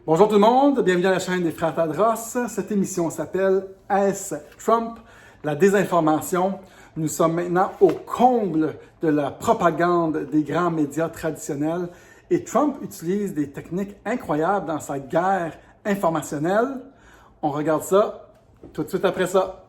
Bonjour tout le monde, bienvenue à la chaîne des Frères Tadros. Cette émission s'appelle Est-ce Trump? La désinformation. Nous sommes maintenant au comble de la propagande des grands médias traditionnels et Trump utilise des techniques incroyables dans sa guerre informationnelle. On regarde ça tout de suite après ça.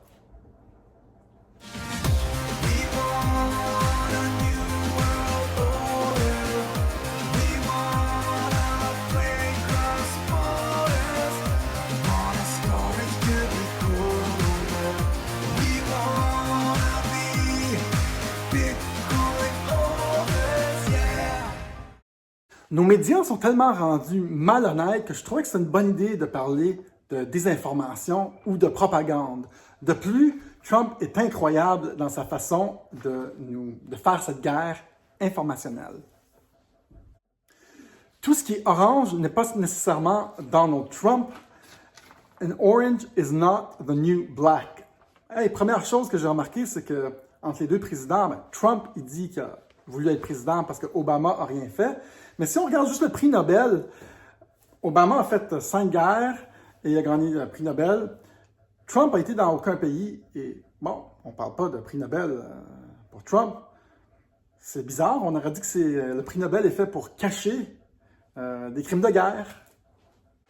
Nos médias sont tellement rendus malhonnêtes que je trouvais que c'est une bonne idée de parler de désinformation ou de propagande. De plus, Trump est incroyable dans sa façon de faire cette guerre informationnelle. Tout ce qui est orange n'est pas nécessairement Donald Trump. An orange is not the new black. Hey, première chose que j'ai remarqué, c'est que entre les deux présidents, Trump il dit qu'il a voulu être président parce que Obama n'a rien fait. Mais si on regarde juste le prix Nobel, Obama a fait 5 guerres et il a gagné le prix Nobel. Trump a été dans aucun pays et bon, on ne parle pas de prix Nobel pour Trump. C'est bizarre, on aurait dit que le prix Nobel est fait pour cacher des crimes de guerre.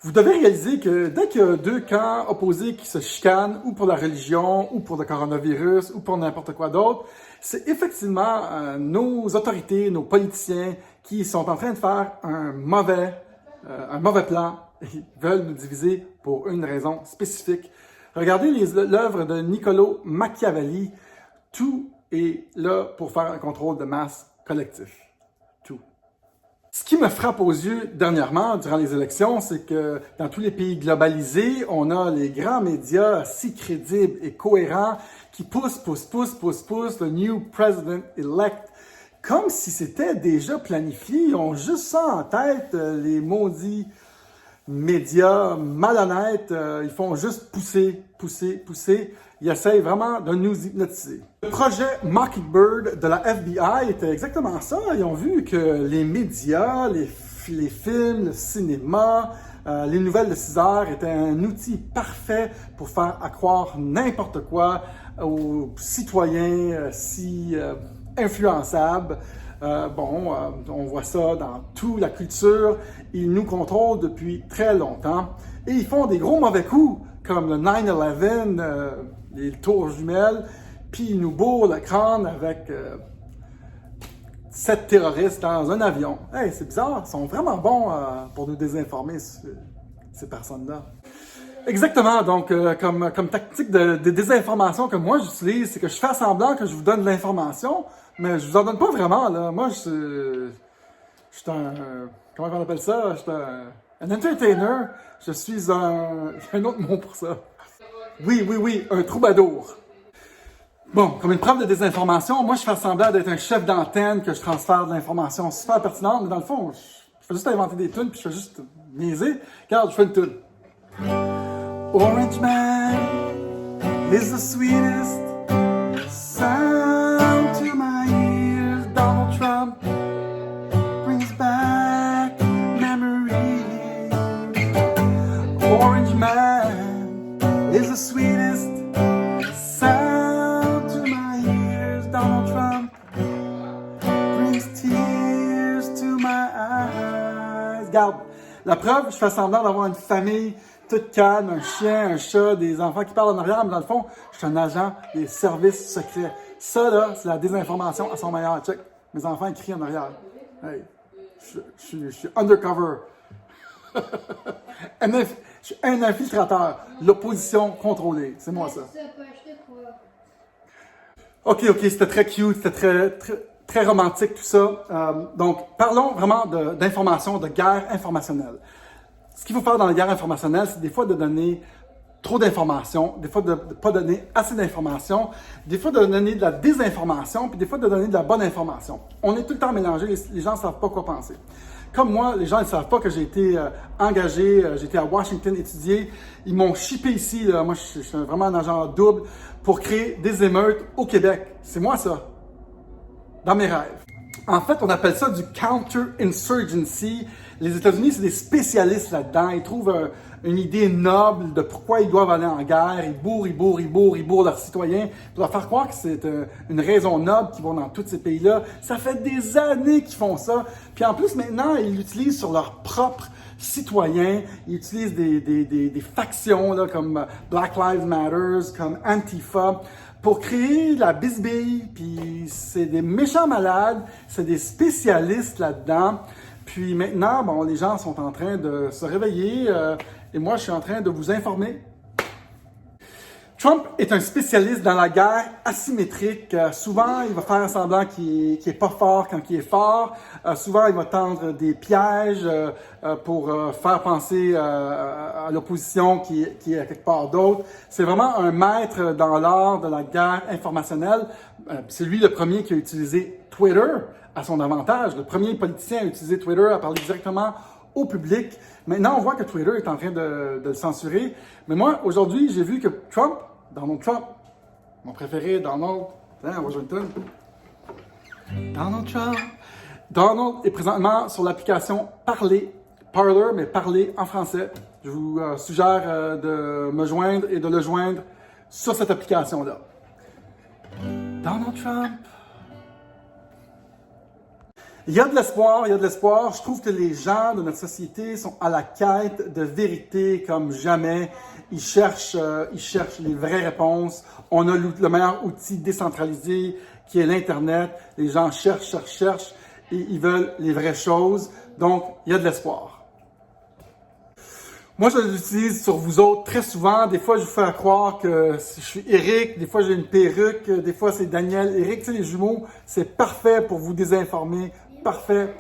Vous devez réaliser que dès qu'il y a deux camps opposés qui se chicanent, ou pour la religion, ou pour le coronavirus, ou pour n'importe quoi d'autre, c'est effectivement nos autorités, nos politiciens qui sont en train de faire un mauvais plan. Ils veulent nous diviser pour une raison spécifique. Regardez l'œuvre de Niccolò Machiavelli. Tout est là pour faire un contrôle de masse collectif. Tout. Ce qui me frappe aux yeux dernièrement, durant les élections, c'est que dans tous les pays globalisés, on a les grands médias si crédibles et cohérents qui poussent le new president-elect comme si c'était déjà planifié. Ils ont juste ça en tête, les maudits médias malhonnêtes. Ils font juste pousser. Ils essayent vraiment de nous hypnotiser. Le projet Mockingbird de la FBI était exactement ça. Ils ont vu que les médias, les films, le cinéma, les nouvelles de 6 heures étaient un outil parfait pour faire accroire n'importe quoi aux citoyens si influençables. On voit ça dans toute la culture. Ils nous contrôlent depuis très longtemps. Et ils font des gros mauvais coups, comme le 9/11, les tours jumelles, puis ils nous bourrent le crâne avec 7 terroristes dans un avion. Hey, c'est bizarre, ils sont vraiment bons pour nous désinformer, ces personnes-là. Exactement, donc comme tactique de désinformation que moi j'utilise, c'est que je fais semblant que je vous donne de l'information, mais je vous en donne pas vraiment, là. Moi, je suis un... Comment on appelle ça? Je suis un entertainer. Je suis un... Il y a un autre mot pour ça. Oui, un troubadour. Bon, comme une preuve de désinformation, moi je fais semblant d'être un chef d'antenne, que je transfère de l'information super pertinente, mais dans le fond, je fais juste inventer des tunes, puis je fais juste niaiser. Regarde, je fais une tune. Orange Man is the sweetest sound to my ears. Donald Trump brings back memories. Orange Man is the sweetest sound to my ears. Donald Trump brings tears to my eyes. Regarde, la preuve, je fais semblant d'avoir une famille toute calme, un chien, un chat, des enfants qui parlent en arrière, mais dans le fond, je suis un agent des services secrets. Ça, là, c'est la désinformation à son meilleur. Check, mes enfants, ils crient en arrière. Hey, je suis undercover. Je suis un infiltrateur. L'opposition contrôlée. C'est moi, ça. OK, c'était très cute, c'était très romantique, tout ça. Donc, parlons vraiment d'information, de guerre informationnelle. Ce qu'il faut faire dans la guerre informationnelle, c'est des fois de donner trop d'informations, des fois de ne pas donner assez d'informations, des fois de donner de la désinformation, puis des fois de donner de la bonne information. On est tout le temps mélangé, les gens ne savent pas quoi penser. Comme moi, les gens ne savent pas que j'ai été engagé, j'ai été à Washington étudier. Ils m'ont shippé ici, là. Moi je suis vraiment un agent double, pour créer des émeutes au Québec. C'est moi ça, dans mes rêves. En fait, on appelle ça du counter-insurgency. Les États-Unis, c'est des spécialistes là-dedans. Ils trouvent une idée noble de pourquoi ils doivent aller en guerre. Ils bourrent leurs citoyens pour leur faire croire que c'est une raison noble qu'ils vont dans tous ces pays-là. Ça fait des années qu'ils font ça. Puis en plus, maintenant, ils l'utilisent sur leurs propres citoyens. Ils utilisent des factions là, comme Black Lives Matter, comme Antifa, pour créer la bisbille. Puis c'est des méchants malades, c'est des spécialistes là-dedans. Puis maintenant, bon, les gens sont en train de se réveiller et moi, je suis en train de vous informer. Trump est un spécialiste dans la guerre asymétrique. Souvent, il va faire semblant qu'il est pas fort quand il est fort. Souvent, il va tendre des pièges pour faire penser à l'opposition qui est à quelque part d'autre. C'est vraiment un maître dans l'art de la guerre informationnelle. C'est lui le premier qui a utilisé Twitter à son avantage. Le premier politicien à utiliser Twitter, à parler directement au public. Maintenant, on voit que Twitter est en train de le censurer. Mais moi, aujourd'hui, j'ai vu que Donald Trump, mon préféré, Donald Washington, Donald est présentement sur l'application Parler, mais Parler en français. Je vous suggère de me joindre et de le joindre sur cette application-là. Donald Trump. Il y a de l'espoir, il y a de l'espoir. Je trouve que les gens de notre société sont à la quête de vérité comme jamais. Ils cherchent les vraies réponses. On a le meilleur outil décentralisé qui est l'Internet. Les gens cherchent et ils veulent les vraies choses. Donc, il y a de l'espoir. Moi, je l'utilise sur vous autres très souvent. Des fois, je vous fais croire que je suis Eric. Des fois, j'ai une perruque. Des fois, c'est Daniel. Eric, tu sais, les jumeaux, c'est parfait pour vous désinformer. Parfait.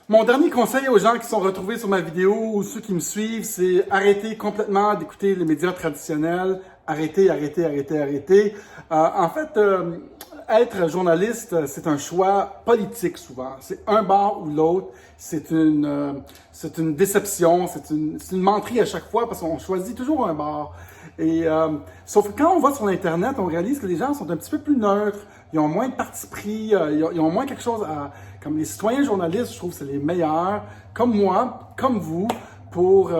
Mon dernier conseil aux gens qui sont retrouvés sur ma vidéo ou ceux qui me suivent, c'est arrêter complètement d'écouter les médias traditionnels. Arrêtez. En fait, être journaliste, c'est un choix politique souvent. C'est un bord ou l'autre. C'est une déception, c'est une menterie à chaque fois parce qu'on choisit toujours un bord. Et sauf que quand on va sur l'Internet, on réalise que les gens sont un petit peu plus neutres. Ils ont moins de parti pris, ils ont moins quelque chose à... Comme les citoyens journalistes, je trouve que c'est les meilleurs, comme moi, comme vous, pour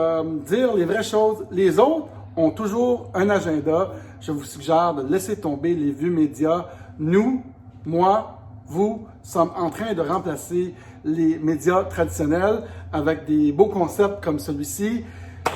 dire les vraies choses. Les autres ont toujours un agenda. Je vous suggère de laisser tomber les vieux médias. Nous, moi, vous, sommes en train de remplacer les médias traditionnels avec des beaux concepts comme celui-ci.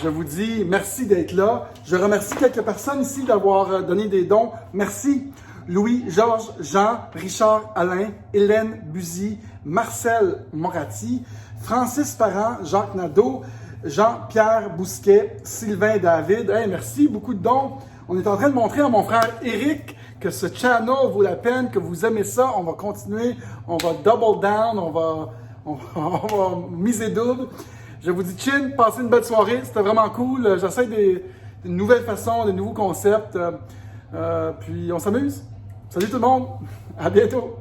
Je vous dis merci d'être là. Je remercie quelques personnes ici d'avoir donné des dons. Merci. Louis, Georges, Jean, Richard, Alain, Hélène Buzy, Marcel Moratti, Francis Parent, Jacques Nadeau, Jean-Pierre Bousquet, Sylvain David. Hey, merci, beaucoup de dons. On est en train de montrer à mon frère Eric que ce channel vaut la peine, que vous aimez ça. On va continuer, on va double down, on va miser double. Je vous dis chin, passez une belle soirée, c'était vraiment cool. J'essaie des nouvelles façons, des nouveaux concepts, puis on s'amuse. Salut tout le monde, à bientôt!